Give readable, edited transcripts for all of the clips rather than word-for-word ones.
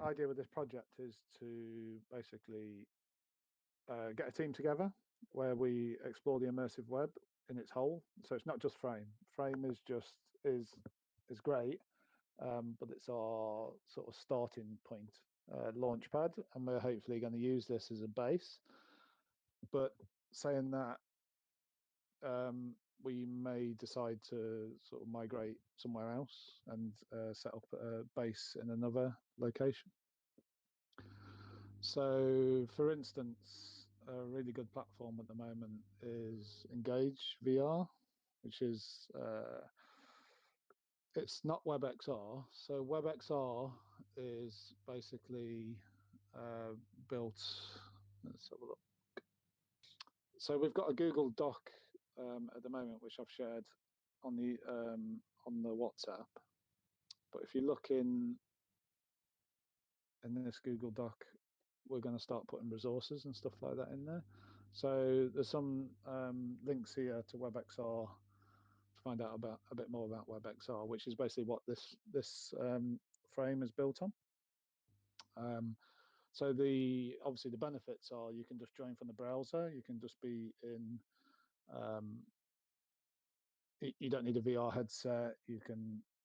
idea with this project is to basically get a team together where we explore the immersive web in its whole. So it's not just Frame. Frame is great, but it's our sort of starting point, launch pad, and we're hopefully going to use this as a base. But saying that, we may decide to sort of migrate somewhere else and set up a base in another location. So, for instance, a really good platform at the moment is EngageVR, which is it's not WebXR. So WebXR is basically built. Let's have a look. So we've got a Google Doc at the moment, which I've shared on the WhatsApp. But if you look in this Google Doc, we're going to start putting resources and stuff like that in there. So there's some links here to WebXR to find out about a bit more about WebXR, which is basically what this frame is built on. So obviously the benefits are you can just join from the browser. You can just be in. You don't need a VR headset.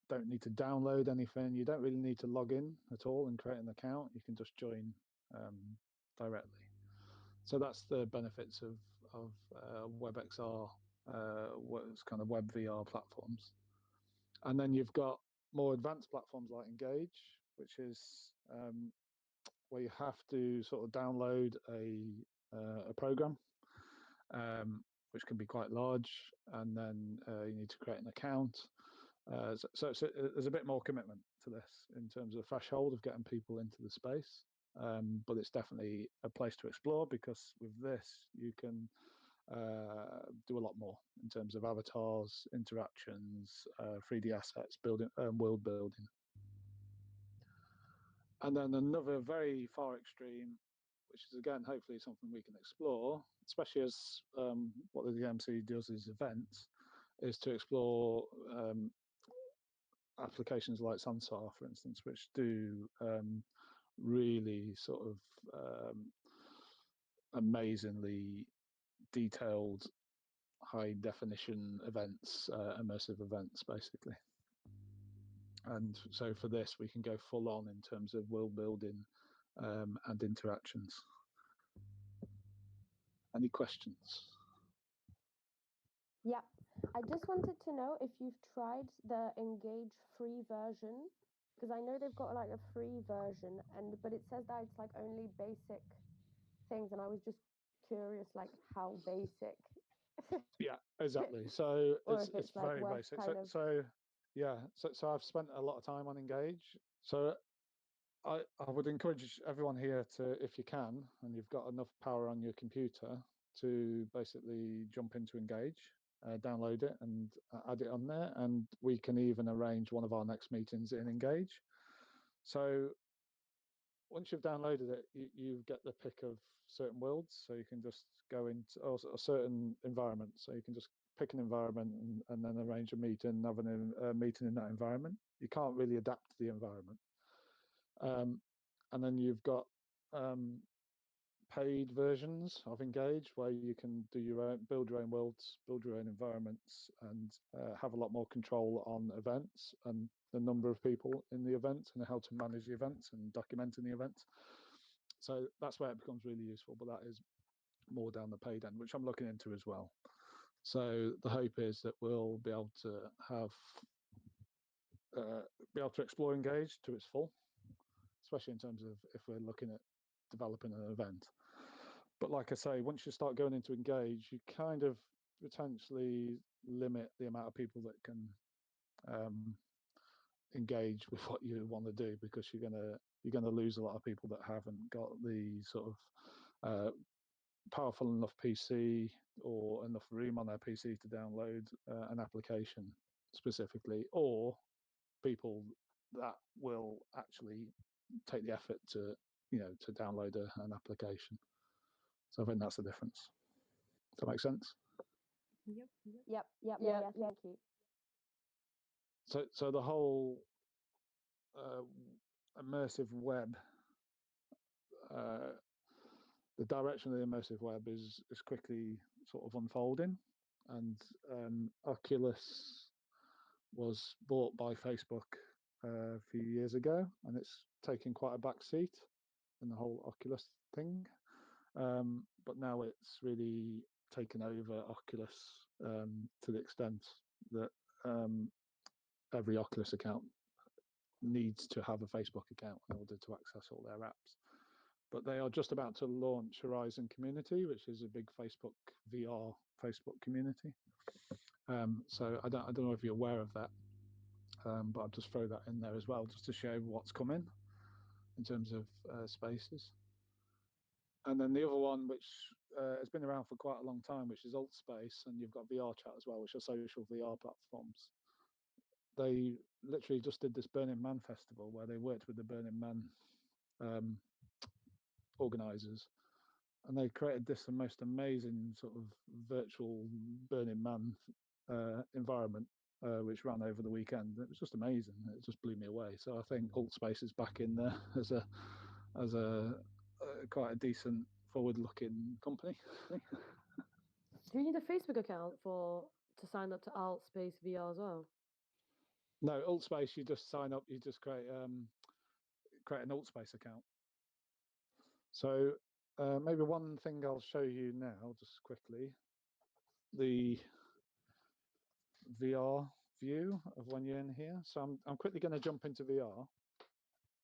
Don't need to download anything. You don't really need to log in at all and create an account. You can just join directly. So that's the benefits of WebXR, what's kind of web VR platforms. And then you've got more advanced platforms like Engage, which is where you have to sort of download a program, which can be quite large, and then you need to create an account. So there's a bit more commitment to this in terms of the threshold of getting people into the space. But it's definitely a place to explore, because with this you can do a lot more in terms of avatars, interactions, 3D assets, building, world building. And then another very far extreme, which is again hopefully something we can explore, especially as what the DMC does is events, is to explore applications like Sansar, for instance, which do really sort of amazingly detailed, high definition events, immersive events, basically. And so for this, we can go full on in terms of world building and interactions. Any questions? Yeah, I just wanted to know if you've tried the Engage free version, because I know they've got like a free version, but it says that it's like only basic things, and I was just curious, like how basic. Yeah, exactly. So it's like very basic. So I've spent a lot of time on Engage. So I would encourage everyone here to, if you can, and you've got enough power on your computer, to basically jump into Engage, download it and add it on there. And we can even arrange one of our next meetings in Engage. So once you've downloaded it, you get the pick of certain worlds. So you can just go into a certain environment. So you can just pick an environment and then arrange a meeting, have a meeting in that environment. You can't really adapt to the environment. And then you've got paid versions of Engage, where you can do build your own worlds, build your own environments, and have a lot more control on events and the number of people in the events and how to manage the events and documenting the events. So that's where it becomes really useful, but that is more down the paid end, which I'm looking into as well. So the hope is that we'll be able to explore Engage to its full, especially in terms of if we're looking at developing an event. But like I say, once you start going into Engage, you kind of potentially limit the amount of people that can engage with what you want to do, because you're gonna lose a lot of people that haven't got the sort of powerful enough PC or enough room on their PC to download an application specifically, or people that will actually take the effort to download an application. So I think that's the difference. Does that make sense? Yep. Yeah, thank you. So the whole immersive web the direction of the immersive web is quickly sort of unfolding, and Oculus was bought by Facebook a few years ago, and it's taken quite a back seat in the whole Oculus thing. But now it's really taken over Oculus to the extent that every Oculus account needs to have a Facebook account in order to access all their apps. But they are just about to launch Horizon Community, which is a big Facebook VR Facebook community. So I don't know if you're aware of that, but I'll just throw that in there as well, just to show what's coming in terms of spaces. And then the other one, which has been around for quite a long time, which is AltspaceVR, and you've got VRChat as well, which are social VR platforms. They literally just did this Burning Man festival where they worked with the Burning Man organizers, and they created this most amazing sort of virtual Burning Man environment, which ran over the weekend. It was just amazing. It just blew me away. So I think AltspaceVR is back in there as a quite a decent forward-looking company. Do you need a Facebook account to sign up to AltspaceVR as well? No, AltspaceVR, you just sign up. You just create an AltspaceVR account. So maybe one thing I'll show you now, just quickly, the VR view of when you're in here. So I'm quickly going to jump into VR.